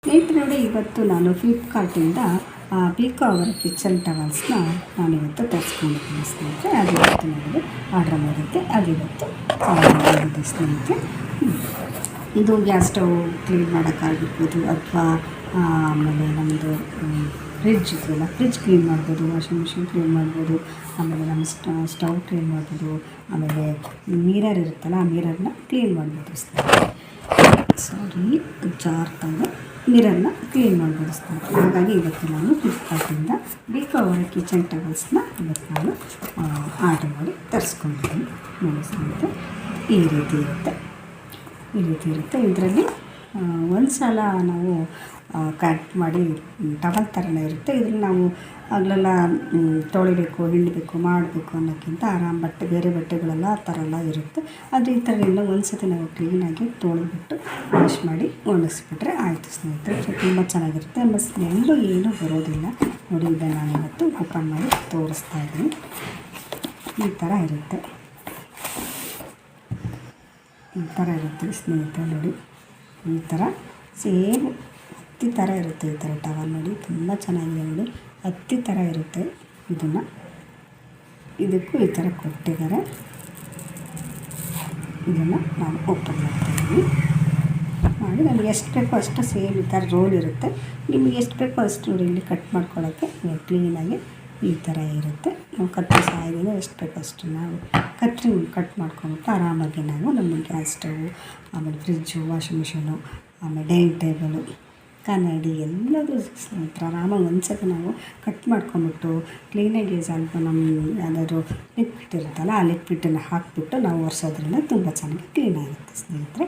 ಸ್ನೇಹಿತರೆ ನೋಡಿ, ಇವತ್ತು ನಾನು ಫ್ಲಿಪ್ಕಾರ್ಟಿಂದ ಪೀಕೋ ಅವರ ಕಿಚನ್ ಟವಲ್ಸ್ನ ನಾನಿವತ್ತು ತರಿಸ್ಕೊಂಡಿದ್ದೀನಿ ಸ್ನೇಹಿತರೆ. ಅದು ಇವತ್ತು ನನಗೆ ಆರ್ಡ್ರ್ ಮಾಡಿದ್ದೆ. ಅದಿವತ್ತು ಬಂದಿದೆ ಸ್ನೇಹಿತರೆ. ಇದು ಗ್ಯಾಸ್ ಸ್ಟವ್ ಕ್ಲೀನ್ ಮಾಡೋಕ್ಕಾಗಿರ್ಬೋದು, ಅಥವಾ ಆಮೇಲೆ ನಮ್ಮದು ಫ್ರಿಡ್ಜ್ ಇದೆಯಲ್ಲ, ಫ್ರಿಡ್ಜ್ ಕ್ಲೀನ್ ಮಾಡ್ಬೋದು, ವಾಷಿಂಗ್ ಮಿಷಿನ್ ಕ್ಲೀನ್ ಮಾಡ್ಬೋದು, ಆಮೇಲೆ ನಮ್ಮ ಸ್ಟವ್ ಕ್ಲೀನ್ ಮಾಡ್ಬೋದು, ಆಮೇಲೆ ಮಿರರ್ ಇರುತ್ತಲ್ಲ ಆ ಮಿರರ್ನ ಕ್ಲೀನ್ ಮಾಡ್ಬೋದು ಸ್ನೇಹಿತರೆ. ಜಾರ್ತಾಗ ಮಿರರ್ನ ಕ್ಲೀನ್ ಮಾಡ್ಬೋದು ಸ್ನೇಹಿತರೆ. ಹಾಗಾಗಿ ಇವತ್ತು ನಾನು ಫ್ಲಿಪ್ಕಾರ್ಟಿಂದ ಪೀಕೋ ಅವರ ಕಿಚನ್ ಟವಲ್ಸ್ನ ಇವತ್ತು ನಾನು ಆರ್ಡರ್ ಮಾಡಿ ತರಿಸ್ಕೊಂಡಿದ್ದೀನಿ. ನೋಡಿ ಸ್ನೇಹಿತರೆ, ಈ ರೀತಿ ಇರುತ್ತೆ. ಇದರಲ್ಲಿ ಒಂದು ಸಲ ನಾವು ಕಟ್ ಮಾಡಿ ಟವಲ್ ಥರನೇ ಇರುತ್ತೆ. ಇದ್ರಲ್ಲಿ ನಾವು ಆಗಲೆಲ್ಲ ತೊಳಿಬೇಕು, ಹಿಂಡಬೇಕು, ಮಾಡಬೇಕು ಅನ್ನೋಕ್ಕಿಂತ ಬಟ್ಟೆ ಬೇರೆ ಬಟ್ಟೆಗಳೆಲ್ಲ ಆ ಥರ ಎಲ್ಲ ಇರುತ್ತೆ. ಆದರೆ ಈ ಥರ ಎಲ್ಲ ಒಂದು ಸತಿ ನಾವು ಕ್ಲೀನಾಗಿ ತೊಳೆದ್ಬಿಟ್ಟು ವಾಶ್ ಮಾಡಿ ಒಣಗಿಸ್ಬಿಟ್ರೆ ಆಯಿತು ಸ್ನೇಹಿತರೆ. ತುಂಬ ಚೆನ್ನಾಗಿರುತ್ತೆ. ಸ್ಮೆಲ್ಲು ಏನೂ ಬರೋದಿಲ್ಲ. ನೋಡಿ, ಇದನ್ನು ನಾನು ಇವತ್ತು ಓಪನ್ ಮಾಡಿ ತೋರಿಸ್ತಾ ಇದ್ದೀನಿ. ಈ ಥರ ಇರುತ್ತೆ ಸ್ನೇಹಿತರೆ. ನೋಡಿ, ಈ ಥರ ಸೇಮ್ ಹತ್ತಿ ಥರ ಇರುತ್ತೆ. ಈ ಥರ ಟವಲ್ ನೋಡಿ, ತುಂಬ ಚೆನ್ನಾಗಿದೆ. ನೋಡಿ, ಹತ್ತಿ ಥರ ಇರುತ್ತೆ. ಇದಕ್ಕೂ ಈ ಥರ ಕೊಟ್ಟಿದ್ದಾರೆ. ಇದನ್ನು ನಾನು ಓಪನ್ ಮಾಡ್ತಾಯಿದ್ದೀನಿ. ಮಾಡಿ ನನಗೆ ಎಷ್ಟು ಬೇಕೋ ಅಷ್ಟು ಸೇಮ್ ಈ ಥರ ರೋಲ್ ಇರುತ್ತೆ. ನಿಮಗೆ ಎಷ್ಟು ಬೇಕೋ ಅಷ್ಟು ನೋಡಿ, ಇಲ್ಲಿ ಕಟ್ ಮಾಡ್ಕೊಳ್ಳೋಕ್ಕೆ ಕ್ಲೀನಾಗಿ ಈ ಥರ ಇರುತ್ತೆ. ನಾವು ಕತ್ತರಿ ಸಹಾಯದಿಂದ ಎಷ್ಟು ಬೇಕೋ ಅಷ್ಟು ನಾವು ಕಟ್ ಮಾಡ್ಕೊಂಬಿಟ್ಟು ಆರಾಮಾಗಿ ನಾವು ನಮ್ಮ ಗ್ಯಾಸ್ ಸ್ಟವ್, ಆಮೇಲೆ ಫ್ರಿಜ್ಜು, ವಾಷಿಂಗ್ ಮಿಷಿನು, ಆಮೇಲೆ ಡೈನಿಂಗ್ ಟೇಬಲು, ಕನ್ನಡಿ ಎಲ್ಲದೂ ಸ್ನೇಹಿತರೆ ಆರಾಮಾಗಿ ಒಂದ್ಸತಿ ನಾವು ಕಟ್ ಮಾಡ್ಕೊಂಬಿಟ್ಟು ಕ್ಲೀನಾಗಿ ಸ್ವಲ್ಪ ನಮ್ಮ ಯಾವ್ದಾದ್ರು ಲಿಕ್ವಿಡ್ ಇರುತ್ತಲ್ಲ ಆ ಲಿಕ್ವಿಡನ್ನು ಹಾಕಿಬಿಟ್ಟು ನಾವು ಒರೆಸೋದ್ರಿಂದ ತುಂಬ ಚೆನ್ನಾಗಿ ಕ್ಲೀನಾಗುತ್ತೆ ಸ್ನೇಹಿತರೆ.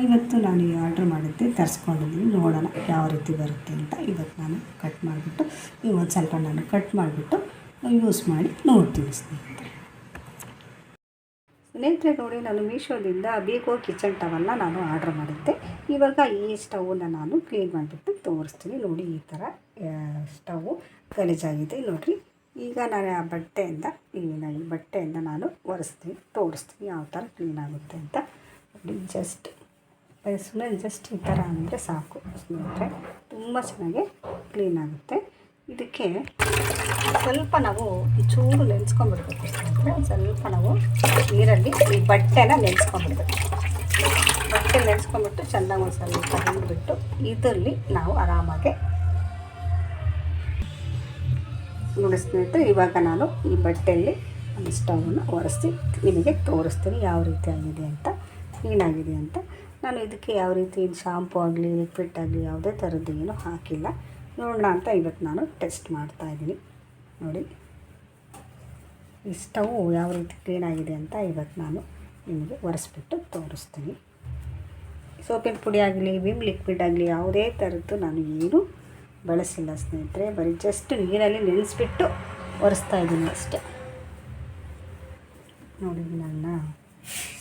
ಇವತ್ತು ನಾನು ಈ ಆರ್ಡ್ರ್ ಮಾಡಿದ್ದೆ, ತರಿಸ್ಕೊಂಡಿದ್ದೀನಿ. ನೋಡೋಣ ಯಾವ ರೀತಿ ಬರುತ್ತೆ ಅಂತ. ಇವತ್ತು ನಾನು ಕಟ್ ಮಾಡಿಬಿಟ್ಟು ಒಂದು ಸ್ವಲ್ಪ ನಾನು ಕಟ್ ಮಾಡಿಬಿಟ್ಟು ಯೂಸ್ ಮಾಡಿ ನೋಡ್ತೀನಿ ಸ್ನೇಹಿತರೆ. ನೋಡಿ, ನಾನು ಮೀಶೋದಿಂದ ಪೀಕೋ ಕಿಚನ್ ಟವಲ್ನ ನಾನು ಆರ್ಡ್ರ್ ಮಾಡಿದ್ದೆ. ಇವಾಗ ಈ ಸ್ಟವನ್ನು ನಾನು ಕ್ಲೀನ್ ಮಾಡಿಬಿಟ್ಟು ತೋರಿಸ್ತೀನಿ. ನೋಡಿ, ಈ ಥರ ಸ್ಟವ್ ಗಲೀಜಾಗಿದೆ ನೋಡಿರಿ. ಈಗ ನಾನು ಈ ಬಟ್ಟೆಯಿಂದ ನಾನು ತೋರಿಸ್ತೀನಿ ಯಾವ ಥರ ಕ್ಲೀನ್ ಆಗುತ್ತೆ ಅಂತ. ನೋಡಿ, ಜಸ್ಟ್ ಈ ಥರ ಅಂದರೆ ಸಾಕು ಸ್ನೇಹಿತರೆ. ತುಂಬ ಚೆನ್ನಾಗಿ ಕ್ಲೀನ್ ಆಗುತ್ತೆ. ಇದಕ್ಕೆ ಸ್ವಲ್ಪ ನಾವು ಚೂರು ನೆನೆಸ್ಕೊಂಡ್ಬಿಡ್ಬೇಕು ಸ್ನೇಹಿತರೆ. ಸ್ವಲ್ಪ ನಾವು ನೀರಲ್ಲಿ ಈ ಬಟ್ಟೆನ ನೆನೆಸ್ಕೊಂಡ್ಬಿಡ್ಬೇಕು. ಬಟ್ಟೆ ನೆನೆಸ್ಕೊಂಡ್ಬಿಟ್ಟು ಚೆನ್ನಾಗಿ ಒಂದು ಸ್ವಲ್ಪ ಹಿಂಡ್ಬಿಟ್ಟು ಇದರಲ್ಲಿ ನಾವು ಆರಾಮಾಗಿ ನೋಡಿ ಸ್ನೇಹಿತರೆ. ಇವಾಗ ನಾನು ಈ ಬಟ್ಟೆಯಲ್ಲಿ ಒಂದು ಸ್ಟವನ್ನು ಒರೆಸಿ ನಿಮಗೆ ತೋರಿಸ್ತೀನಿ ಯಾವ ರೀತಿ ಆಗಿದೆ ಅಂತ, ಕ್ಲೀನಾಗಿದೆ ಅಂತ. ನಾನು ಇದಕ್ಕೆ ಯಾವ ರೀತಿ ಶಾಂಪು ಆಗಲಿ ಲಿಕ್ವಿಡ್ ಆಗಲಿ ಯಾವುದೇ ಥರದ್ದು ಏನೂ ಹಾಕಿಲ್ಲ. ನೋಡೋಣ ಅಂತ ಇವತ್ತು ನಾನು ಟೆಸ್ಟ್ ಮಾಡ್ತಾಯಿದ್ದೀನಿ. ನೋಡಿ, ಈ ಸ್ಟವ್ ಯಾವ ರೀತಿ ಕ್ಲೀನಾಗಿದೆ ಅಂತ ಇವತ್ತು ನಾನು ನಿಮಗೆ ಒರೆಸ್ಬಿಟ್ಟು ತೋರಿಸ್ತೀನಿ. ಸೋಪಿನ ಪುಡಿ ಆಗಲಿ ವಿಮ್ ಲಿಕ್ವಿಡ್ ಆಗಲಿ ಯಾವುದೇ ಥರದ್ದು ನಾನು ಏನೂ ಬಳಸಿಲ್ಲ ಸ್ನೇಹಿತರೆ. ಬರೀ ಜಸ್ಟ್ ನೀರಲ್ಲಿ ನೆನೆಸ್ಬಿಟ್ಟು ಒರೆಸ್ತಾ ಇದ್ದೀನಿ ಅಷ್ಟೇ. ನೋಡಿ, ನನ್ನ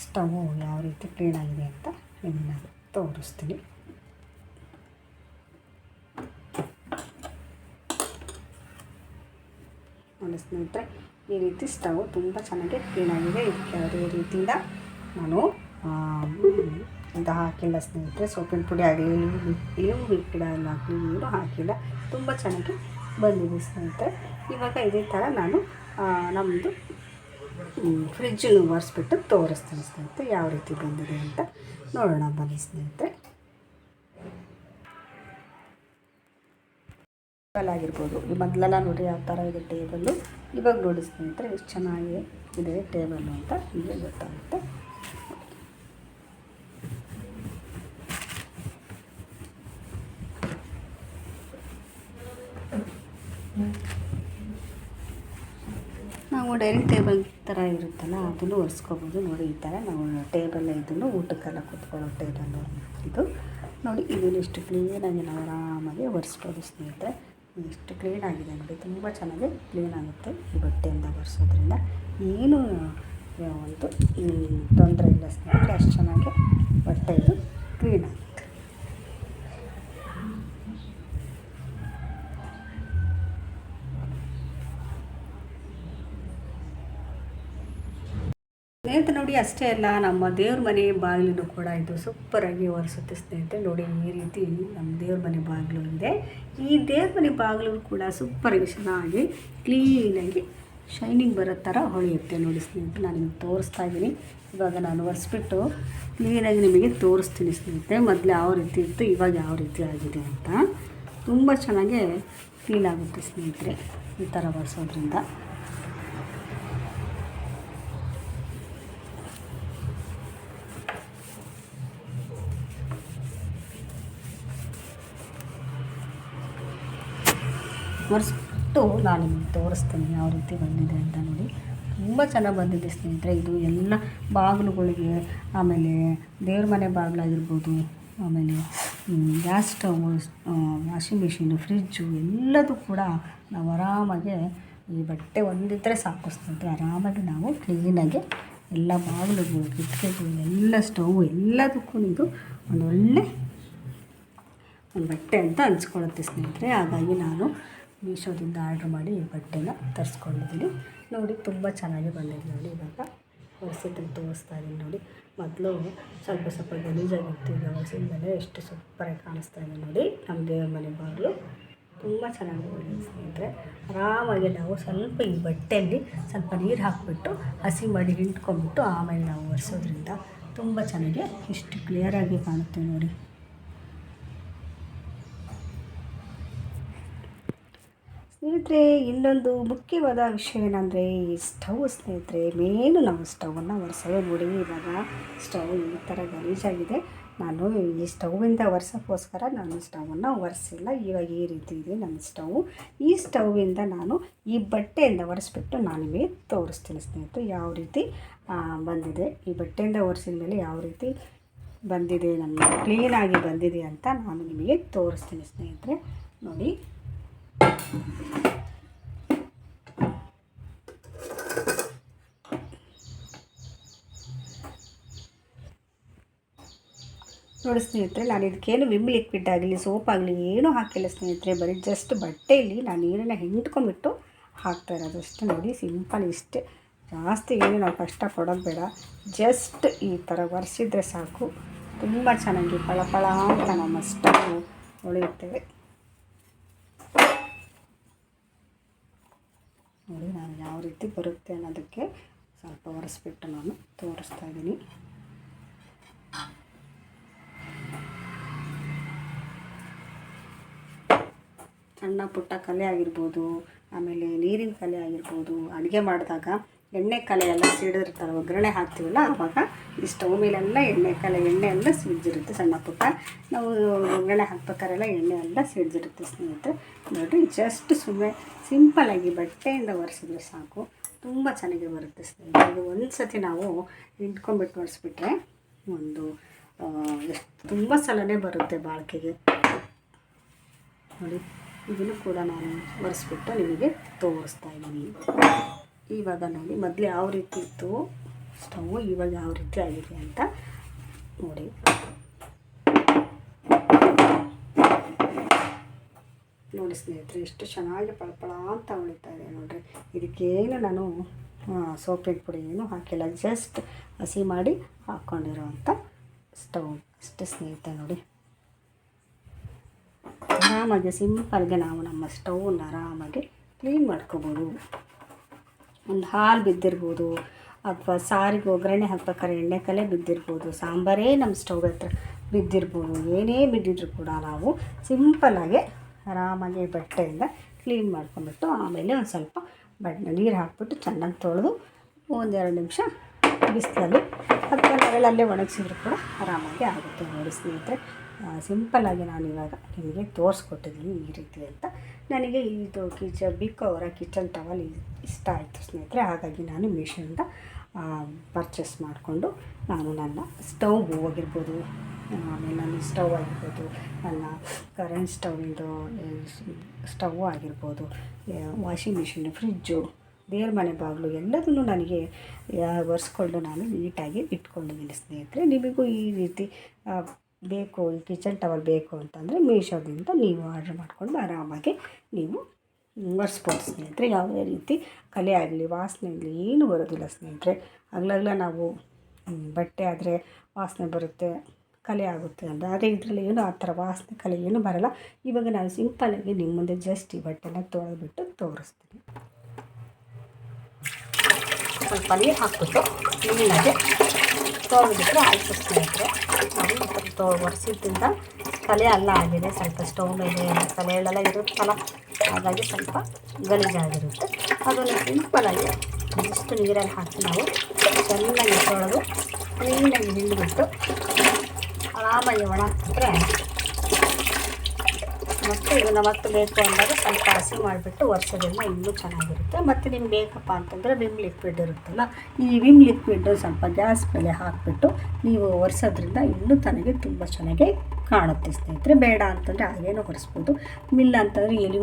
ಸ್ಟವ್ ಯಾವ ರೀತಿ ಕ್ಲೀನಾಗಿದೆ ಅಂತ ನಿಮಗೆ ನಾನು ತೋರಿಸ್ತೀನಿ. ನೋಡಿ ಸ್ನೇಹಿತರೆ, ಈ ರೀತಿ ಸ್ಟವ್ ತುಂಬ ಚೆನ್ನಾಗಿ ಕ್ಲೀನಾಗಿದೆ. ಇದಕ್ಕೆ ಯಾವುದೇ ರೀತಿಯಿಂದ ನಾನು ಇದು ಹಾಕಿಲ್ಲ ಸ್ನೇಹಿತರೆ. ಸೋಪಿನ ಪುಡಿ ಆಗಲಿ ಇವು ಲಿಕ್ವಿಡ್ ಆಗಲಿ ಏನೂ ಹಾಕಿಲ್ಲ. ತುಂಬ ಚೆನ್ನಾಗಿ ಬಂದಿದೆ ಸ್ನೇಹಿತರೆ. ಇವಾಗ ಇದೇ ಥರ ನಾನು ನಮ್ಮದು ಫ್ರಿಜ್ಜನ್ನು ಒರೆಸ್ಬಿಟ್ಟು ತೋರಿಸ್ತೀನಿ ಸ್ನೇಹಿತರೆ ಯಾವ ರೀತಿ ಬಂದಿದೆ ಅಂತ. ನೋಡೋಣ ಬನ್ನಿ ಸ್ನೇಹಿತರೆ. ಆಗಿರ್ಬೋದು, ಈ ಮೊದಲೆಲ್ಲ ನೋಡಿ ಯಾವ ಥರ ಇದೆ ಟೇಬಲ್ಲು. ಇವಾಗ ನೋಡಿ ಸ್ನೇಹಿತರೆ ಎಷ್ಟು ಚೆನ್ನಾಗಿ ಇದೆ ಟೇಬಲ್ಲು ಅಂತ ನಿಮಗೆ ಗೊತ್ತಾಗುತ್ತೆ. ನಾವು ಡೈನಿಂಗ್ ಟೇಬಲ್ ಥರ ಇರುತ್ತಲ್ಲ ಅದನ್ನು ಒರೆಸ್ಕೋಬೋದು. ನೋಡಿ, ಈ ಥರ ನಾವು ಟೇಬಲ್ ಇದನ್ನು ಊಟಕ್ಕೆಲ್ಲ ಕೂತ್ಕೊಳ್ಳೋ ಟೇಬಲ್ ಇದು. ನೋಡಿ, ಇದನ್ನು ಎಷ್ಟು ಕ್ಲೀನಾಗಿ ನಾವು ಆರಾಮಾಗಿ ಒರೆಸ್ಬೋದು ಸ್ನೇಹಿತರೆ. ಎಷ್ಟು ಕ್ಲೀನಾಗಿದೆ ನೋಡಿ, ತುಂಬ ಚೆನ್ನಾಗಿ ಕ್ಲೀನ್ ಆಗುತ್ತೆ ಈ ಬಟ್ಟೆಯಿಂದ ಒರೆಸೋದ್ರಿಂದ. ಏನೂ ಒಂದು ತೊಂದರೆ ಇಲ್ಲ ಸ್ನೇಹಿತರೆ. ಅಷ್ಟು ಚೆನ್ನಾಗಿ ಬಟ್ಟೆ ಇದು ಕ್ಲೀನ್ ಆಗುತ್ತೆ. ಸ್ನೇಹಿತರೆ ನೋಡಿ ಅಷ್ಟೇ ಅಲ್ಲ, ನಮ್ಮ ದೇವ್ರ ಮನೆ ಬಾಗಿಲು ಕೂಡ ಇದು ಸೂಪರಾಗಿ ಒರೆಸುತ್ತೆ ಸ್ನೇಹಿತರೆ. ನೋಡಿ ಈ ರೀತಿ ನಮ್ಮ ದೇವ್ರ ಮನೆ ಬಾಗಿಲು ಇದೆ. ಈ ದೇವ್ರ ಮನೆ ಬಾಗಿಲು ಕೂಡ ಸೂಪರಾಗಿ ಚೆನ್ನಾಗಿ ಕ್ಲೀನಾಗಿ ಶೈನಿಂಗ್ ಬರೋ ಥರ ಹೊಳೆಯುತ್ತೆ. ನೋಡಿ ಸ್ನೇಹಿತರೆ, ನಾನು ನಿಮಗೆ ತೋರಿಸ್ತಾ ಇದ್ದೀನಿ. ಇವಾಗ ನಾನು ಒರೆಸ್ಬಿಟ್ಟು ಕ್ಲೀನಾಗಿ ನಿಮಗೆ ತೋರಿಸ್ತೀನಿ ಸ್ನೇಹಿತರೆ. ಮೊದಲು ಯಾವ ರೀತಿ ಇತ್ತು, ಇವಾಗ ಯಾವ ರೀತಿ ಆಗಿದೆ ಅಂತ. ತುಂಬ ಚೆನ್ನಾಗಿ ಕ್ಲೀನ್ ಆಗುತ್ತೆ ಸ್ನೇಹಿತರೆ ಈ ಥರ ಒರೆಸೋದ್ರಿಂದ. ಒರೆಸ್ಬಿಟ್ಟು ನಾನು ನಿಮಗೆ ತೋರಿಸ್ತೀನಿ ಯಾವ ರೀತಿ ಬಂದಿದೆ ಅಂತ. ನೋಡಿ ತುಂಬ ಚೆನ್ನಾಗಿ ಬಂದಿದೆ ಸ್ನೇಹಿತರೆ. ಇದು ಎಲ್ಲ ಬಾಗಿಲುಗಳಿಗೆ, ಆಮೇಲೆ ದೇವ್ರ ಮನೆ ಬಾಗಿಲಾಗಿರ್ಬೋದು, ಆಮೇಲೆ gas stove, washing machine, fridge ಎಲ್ಲದೂ ಕೂಡ ನಾವು ಆರಾಮಾಗಿ ಈ ಬಟ್ಟೆ ಒಂದಿದ್ದರೆ ಸಾಕು ಸ್ನೇಹಿತರೆ. ಆರಾಮಾಗಿ ನಾವು ಕ್ಲೀನಾಗಿ ಎಲ್ಲ ಬಾಗಿಲುಗಳು, ಕಿಟಕಿಗಳು, ಎಲ್ಲ ಸ್ಟವ್ ಎಲ್ಲದಕ್ಕೂ ಇದು ಒಂದು ಬಟ್ಟೆ ಅಂತ ಅನಿಸ್ಕೊಳ್ಳುತ್ತೆ ಸ್ನೇಹಿತರೆ. ಹಾಗಾಗಿ ನಾನು ಮೀಶೋದಿಂದ ಆರ್ಡ್ರ್ ಮಾಡಿ ಈ ಬಟ್ಟೆನ ತರಿಸ್ಕೊಂಡಿದ್ದೀನಿ. ನೋಡಿ ತುಂಬ ಚೆನ್ನಾಗಿ ಬಂದಿದೆ. ನೋಡಿ ಇವಾಗ ಒರೆಸಿದ್ದನ್ನು ತೋರಿಸ್ತಾ ಇದ್ದೀನಿ. ನೋಡಿ ಮೊದಲು ಸ್ವಲ್ಪ ಗಲೀಜಾಗಿತ್ತು, ಈಗ ಒರೆಸಿದ ಮೇಲೆ ಎಷ್ಟು ಸೂಪರಾಗಿ ಕಾಣಿಸ್ತಾ ಇದೆ. ನೋಡಿ ನಮ್ಮ ದೇವ್ರ ಮನೆ ಬಾಗಿಲು ತುಂಬ ಚೆನ್ನಾಗಿ ಬಂದಿದೆ ಸ್ನೇಹಿತರೆ. ಆರಾಮಾಗಿ ನಾವು ಸ್ವಲ್ಪ ಈ ಬಟ್ಟೆಯಲ್ಲಿ ಸ್ವಲ್ಪ ನೀರು ಹಾಕಿಬಿಟ್ಟು ಹಸಿ ಮಾಡಿ ಹಿಂಡ್ಕೊಂಡ್ಬಿಟ್ಟು ಆಮೇಲೆ ನಾವು ಒರೆಸೋದ್ರಿಂದ ತುಂಬ ಚೆನ್ನಾಗಿ ಎಷ್ಟು ಕ್ಲಿಯರಾಗಿ ಕಾಣುತ್ತೆ. ನೋಡಿ ಸ್ನೇಹಿತರೆ, ಇನ್ನೊಂದು ಮುಖ್ಯವಾದ ವಿಷಯ ಏನಂದರೆ ಈ ಸ್ಟವ್ ಸ್ನೇಹಿತರೆ. ಮೇನು ನಾವು ಸ್ಟವನ್ನು ಒರೆಸೋದು. ನೋಡಿ ಇವಾಗ ಸ್ಟವ್ ಈ ಥರ ಗಲೀಜಾಗಿದೆ. ನಾನು ಈ ಸ್ಟವ್ವಿಂದ ಒರೆಸೋಕ್ಕೋಸ್ಕರ ನಾನು ಸ್ಟವನ್ನು ಒರೆಸಿಲ್ಲ. ಇವಾಗ ಈ ರೀತಿ ಇದೆ ನನ್ನ ಸ್ಟವ್. ಈ ಸ್ಟವ್ವಿಂದ ನಾನು ಈ ಬಟ್ಟೆಯಿಂದ ಒರೆಸ್ಬಿಟ್ಟು ನಾನು ನಿಮಗೆ ತೋರಿಸ್ತೀನಿ ಸ್ನೇಹಿತರೆ ಯಾವ ರೀತಿ ಬಂದಿದೆ. ಈ ಬಟ್ಟೆಯಿಂದ ಒರೆಸಿದ ಮೇಲೆ ಯಾವ ರೀತಿ ಬಂದಿದೆ, ನನ್ನ ಕ್ಲೀನಾಗಿ ಬಂದಿದೆ ಅಂತ ನಾನು ನಿಮಗೆ ತೋರಿಸ್ತೀನಿ ಸ್ನೇಹಿತರೆ. ನೋಡಿ ನೋಡಿ ಸ್ನೇಹಿತರೆ, ನಾನು ಇದಕ್ಕೇನು ವಿಮ್ ಲಿಕ್ವಿಡ್ ಆಗಲಿ, ಸೋಪ್ ಆಗಲಿ ಏನೂ ಹಾಕಿಲ್ಲ ಸ್ನೇಹಿತರೆ. ಬರೀ ಜಸ್ಟ್ ಬಟ್ಟೆಯಲ್ಲಿ ನಾನು ನೀರನ್ನು ಹಿಂಡ್ಕೊಂಡ್ಬಿಟ್ಟು ಹಾಕ್ತಾ ಇರೋದು ಅಷ್ಟೇ. ನೋಡಿ ಸಿಂಪಲ್ ಇಷ್ಟೇ, ಜಾಸ್ತಿ ಏನು ನಾವು ಕಷ್ಟ ಪಡೋದು ಬೇಡ. ಜಸ್ಟ್ ಈ ಥರ ಒರೆಸಿದ್ರೆ ಸಾಕು. ತುಂಬ ಚೆನ್ನಾಗಿ ಫಳ ಅಂತ ನಮ್ಮ ಸ್ಟವ್ ಹೊಳೆಯುತ್ತೇವೆ. ನೋಡಿ ನಾನು ಯಾವ ರೀತಿ ಬರುತ್ತೆ ಅನ್ನೋದಕ್ಕೆ ಸ್ವಲ್ಪ ಒರೆಸ್ಬಿಟ್ಟು ನಾನು ತೋರಿಸ್ತಾ ಇದ್ದೀನಿ. ಸಣ್ಣ ಪುಟ್ಟ ಕಲೆ ಆಗಿರ್ಬೋದು, ಆಮೇಲೆ ನೀರಿನ ಕಲೆ ಆಗಿರ್ಬೋದು, ಅಡುಗೆ ಮಾಡಿದಾಗ ಎಣ್ಣೆ ಕಲೆ ಎಲ್ಲ ಸಿಡಿದಿರ್ತಾರೆ, ಒಗ್ಗರಣೆ ಹಾಕ್ತೀವಲ್ಲ ಆವಾಗ ಈ ಸ್ಟವ್ ಮೇಲೆಲ್ಲ ಎಣ್ಣೆ ಎಲ್ಲ ಸಿಡಿದಿರುತ್ತೆ. ಸಣ್ಣ ಪುಟ್ಟ ನಾವು ಒಗ್ಗರಣೆ ಹಾಕ್ಬೇಕಾರೆಲ್ಲ ಎಣ್ಣೆ ಎಲ್ಲ ಸಿಡಿದಿರುತ್ತೆ ಸ್ನೇಹಿತರೆ. ನೋಡಿ ಜಸ್ಟ್ ಸುಮ್ಮನೆ ಸಿಂಪಲ್ಲಾಗಿ ಬಟ್ಟೆಯಿಂದ ಒರೆಸಿದ್ರೆ ಸಾಕು, ತುಂಬ ಚೆನ್ನಾಗಿ ಬರುತ್ತೆ ಸ್ನೇಹಿತರೆ. ಇದು ಒಂದು ಸತಿ ನಾವು ಹಿಂಡ್ಕೊಂಡ್ಬಿಟ್ಟು ಒರೆಸ್ಬಿಟ್ರೆ ಒಂದು ಎಷ್ಟು ತುಂಬ ಸಲನೇ ಬರುತ್ತೆ ಬಾಳಿಕೆಗೆ. ನೋಡಿ ಇದನ್ನು ಕೂಡ ನಾನು ಒರೆಸ್ಬಿಟ್ಟು ನಿಮಗೆ ತೋರಿಸ್ತಾ ಇದ್ದೀನಿ. ಇವಾಗ ನೋಡಿ ಮೊದಲು ಯಾವ ರೀತಿ ಇತ್ತು ಸ್ಟವ್, ಇವಾಗ ಯಾವ ರೀತಿ ಆಗಿದೆ ಅಂತ ನೋಡಿ. ನೋಡಿ ಸ್ನೇಹಿತರೆ, ಎಷ್ಟು ಚೆನ್ನಾಗಿ ಪಳಪಳ ಅಂತ ಹೊಳಿತಾ ಇದೆ ನೋಡಿರಿ. ಇದಕ್ಕೇನು ನಾನು ಸೋಪಿನ ಪುಡಿ ಏನು ಹಾಕಿಲ್ಲ, ಜಸ್ಟ್ ಹಸಿ ಮಾಡಿ ಹಾಕ್ಕೊಂಡಿರೋ ಅಂಥ ಸ್ಟವ್ ಅಷ್ಟೇ ಸ್ನೇಹಿತರೆ. ನೋಡಿ ಆರಾಮಾಗಿ ಸಿಂಪಲ್ಗೆ ನಾವು ನಮ್ಮ ಸ್ಟವ್ನ ಆರಾಮಾಗಿ ಕ್ಲೀನ್ ಮಾಡ್ಕೋಬೋದು. ಒಂದು ಹಾಲು ಬಿದ್ದಿರ್ಬೋದು, ಅಥವಾ ಸಾರಿಗೆ ಒಗ್ಗರಣೆ ಹಾಕ್ಬೇಕಾದ್ರೆ ಎಣ್ಣೆ ಕಲೆ ಬಿದ್ದಿರ್ಬೋದು, ಸಾಂಬಾರೇ ನಮ್ಮ ಸ್ಟವ್ ಹತ್ರ ಬಿದ್ದಿರ್ಬೋದು, ಏನೇ ಬಿದ್ದಿದ್ರು ಕೂಡ ನಾವು ಸಿಂಪಲ್ಲಾಗಿ ಆರಾಮಾಗಿ ಬಟ್ಟೆಯಿಂದ ಕ್ಲೀನ್ ಮಾಡ್ಕೊಂಬಿಟ್ಟು ಆಮೇಲೆ ಒಂದು ಸ್ವಲ್ಪ ನೀರು ಹಾಕ್ಬಿಟ್ಟು ಚೆನ್ನಾಗಿ ತೊಳೆದು 1-2 ನಿಮಿಷ ಬಿಸಿಲಲ್ಲಿ ಅಥವಾ ನೆರಳಲ್ಲೇ ಒಣಗಿಸಿದ್ರು ಕೂಡ ಆರಾಮಾಗಿ ಆಗುತ್ತೆ. ನೋಡಿ ಸ್ನೇಹಿತರೆ, ಸಿಂಪಲ್ಲಾಗಿ ನಾನು ಇವಾಗ ನಿಮಗೆ ತೋರಿಸ್ಕೊಟ್ಟಿದ್ದೀನಿ ಈ ರೀತಿ ಅಂತ. ನನಗೆ ಇದು ಬಿಗ್ ಅವರ ಕಿಚನ್ ಟವಲ್ ಇಷ್ಟ ಆಯಿತು ಸ್ನೇಹಿತರೆ. ಹಾಗಾಗಿ ನಾನು ಮೀಶೋಯಿಂದ ಪರ್ಚೇಸ್ ಮಾಡಿಕೊಂಡು ನಾನು ನನ್ನ ಸ್ಟವ್ ಆಗಿರ್ಬೋದು, ಆಮೇಲೆ ನನ್ನ ಸ್ಟವ್ ಆಗಿರ್ಬೋದು, ನನ್ನ ಕರೆಂಟ್ ಸ್ಟವ್ ಆಗಿರ್ಬೋದು, ವಾಷಿಂಗ್ ಮಿಷಿನು, ಫ್ರಿಜ್ಜು, ದೇವ್ರ ಮನೆ ಬಾಗಿಲು ಎಲ್ಲದನ್ನು ನನಗೆ ಒರೆಸ್ಕೊಂಡು ನಾನು ನೀಟಾಗಿ ಇಟ್ಕೊಂಡಿದ್ದೀನಿ ಸ್ನೇಹಿತರೆ. ನಿಮಗೂ ಈ ರೀತಿ ಬೇಕು, ಈ ಕಿಚನ್ ಟವಲ್ ಬೇಕು ಅಂತಂದರೆ ಮೀಶೋದಿಂದ ನೀವು ಆರ್ಡ್ರ್ ಮಾಡಿಕೊಂಡು ಆರಾಮಾಗಿ ನೀವು ಒರೆಸ್ಬೋದು ಸ್ನೇಹಿತರೆ. ಯಾವುದೇ ರೀತಿ ಕಲೆ ಆಗಲಿ ವಾಸನೆ ಆಗಲಿ ಏನೂ ಬರೋದಿಲ್ಲ ಸ್ನೇಹಿತರೆ. ಹಗಲೆಲ್ಲ ನಾವು ಬಟ್ಟೆ ಆದರೆ ವಾಸನೆ ಬರುತ್ತೆ, ಕಲೆ ಆಗುತ್ತೆ ಅಂತ. ಆದರೆ ಇದರಲ್ಲಿ ಏನು ಆ ಥರ ವಾಸನೆ ಕಲೆ ಏನು ಬರೋಲ್ಲ. ಇವಾಗ ನಾನು ಸಿಂಪಲ್ಲಾಗಿ ನಿಮ್ಮ ಮುಂದೆ ಜಸ್ಟ್ ಈ ಬಟ್ಟೆನ ತೊಳೆದ್ಬಿಟ್ಟು ತೋರಿಸ್ತೀನಿ. ಸ್ವಲ್ಪ ನೀರು ಹಾಕ್ಬಿಟ್ಟು ನೀರಾಗಿ ತೊಳೆದ್ಬಿಟ್ರೆ ಆಯಿತು ಸ್ನೇಹಿತರೆ. ನಾವು ಒರೆಸಿದ್ದಿಂದ ತಲೆ ಎಲ್ಲ ಆಗಿದೆ, ಸ್ವಲ್ಪ ಸ್ಟವ್ ಮೇಲೆ ತಲೆಯಲ್ಲೆಲ್ಲ ಇರುತ್ತಲ್ಲ, ಹಾಗಾಗಿ ಸ್ವಲ್ಪ ಗಲೀಜಾಗಿರುತ್ತೆ. ಅದನ್ನು ಸಿಂಪಲಾಗಿ ಇಷ್ಟು ನೀರಲ್ಲಿ ಹಾಕಿ ನಾವು ಚೆನ್ನಾಗಿ ತೊಳೆದು ಕ್ಲೀನಾಗಿ ಹಿಂಡಿಬಿಟ್ಟು ಆರಾಮಾಗಿ ಒಣ ಹಾಕಿದ್ರೆ ಮತ್ತು ಇದನ್ನು ಮತ್ತೆ ಬೇಕು ಅಂದಾಗ ಸ್ವಲ್ಪ ಹಸಿ ಮಾಡಿಬಿಟ್ಟು ಒರೆಸೋದ್ರಿಂದ ಇನ್ನೂ ಚೆನ್ನಾಗಿರುತ್ತೆ. ಮತ್ತು ನಿಮ್ಗೆ ಬೇಕಪ್ಪ ಅಂತಂದರೆ ವಿಮ್ ಲಿಕ್ವಿಡ್ ಇರುತ್ತಲ್ಲ, ಈ ವಿಮ್ ಲಿಕ್ವಿಡ್ ಸ್ವಲ್ಪ ಗ್ಯಾಸ್ ಮೇಲೆ ಹಾಕಿಬಿಟ್ಟು ನೀವು ಒರೆಸೋದ್ರಿಂದ ಇನ್ನೂ ತನಗೆ ತುಂಬ ಚೆನ್ನಾಗಿ ಕಾಣುತ್ತೆ ಸ್ನೇಹಿತರೆ. ಬೇಡ ಅಂತಂದರೆ ಹಾಗೇನೂ ಒರೆಸ್ಬೋದು. ಮಿಲ್ಲ ಅಂತಂದರೆ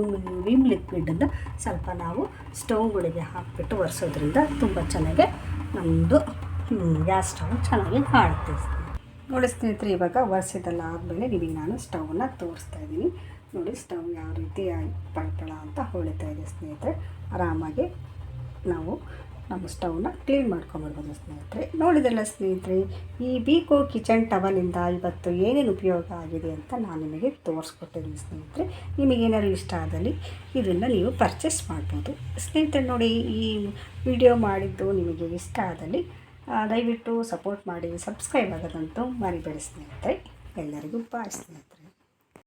ವಿಮ್ ಲಿಕ್ವಿಡನ್ನು ಸ್ವಲ್ಪ ನಾವು ಸ್ಟವ್ಗಳಿಗೆ ಹಾಕಿಬಿಟ್ಟು ಒರೆಸೋದ್ರಿಂದ ತುಂಬ ಚೆನ್ನಾಗಿ ನಮ್ಮದು ಗ್ಯಾಸ್ ಸ್ಟವ್ ಚೆನ್ನಾಗಿ ಕಾಣುತ್ತೆ. ನೋಡಿ ಸ್ನೇಹಿತರೆ, ಇವಾಗ ಒರೆಸಿದೆಲ್ಲ ಆದಮೇಲೆ ನಿಮಗೆ ನಾನು ಸ್ಟವನ್ನು ತೋರಿಸ್ತಾ ಇದ್ದೀನಿ. ನೋಡಿ ಸ್ಟವ್ ಯಾವ ರೀತಿ ಪಳಪಳ ಅಂತ ಹೊಳಿತಾ ಇದೆ ಸ್ನೇಹಿತರೆ. ಆರಾಮಾಗಿ ನಾವು ನಮ್ಮ ಸ್ಟವ್ನ ಕ್ಲೀನ್ ಮಾಡ್ಕೊಂಬಿಡ್ಬೋದು ಸ್ನೇಹಿತರೆ. ನೋಡಿದೆಲ್ಲ ಸ್ನೇಹಿತರೆ, ಈ ಬೀಕೋ ಕಿಚನ್ ಟವಲಿಂದ ಇವತ್ತು ಏನೇನು ಉಪಯೋಗ ಆಗಿದೆ ಅಂತ ನಾನು ನಿಮಗೆ ತೋರಿಸ್ಕೊಟ್ಟಿದ್ದೀನಿ ಸ್ನೇಹಿತರೆ. ನಿಮಗೇನಾದ್ರು ಇಷ್ಟ ಆದಲ್ಲಿ ಇದನ್ನು ನೀವು ಪರ್ಚೇಸ್ ಮಾಡ್ಬೋದು ಸ್ನೇಹಿತರೆ. ನೋಡಿ, ಈ ವಿಡಿಯೋ ಮಾಡಿದ್ದು ನಿಮಗೆ ಇಷ್ಟ ಆದಲ್ಲಿ ದಯವಿಟ್ಟು ಸಪೋರ್ಟ್ ಮಾಡಿ, ಸಬ್ಸ್ಕ್ರೈಬ್ ಆಗೋದಂತೂ ಮರಿಬೇಡಿ ಸ್ನೇಹಿತರೆ. ಎಲ್ಲರಿಗೂ ಬಾಯ್ ಸ್ನೇಹಿತರೆ.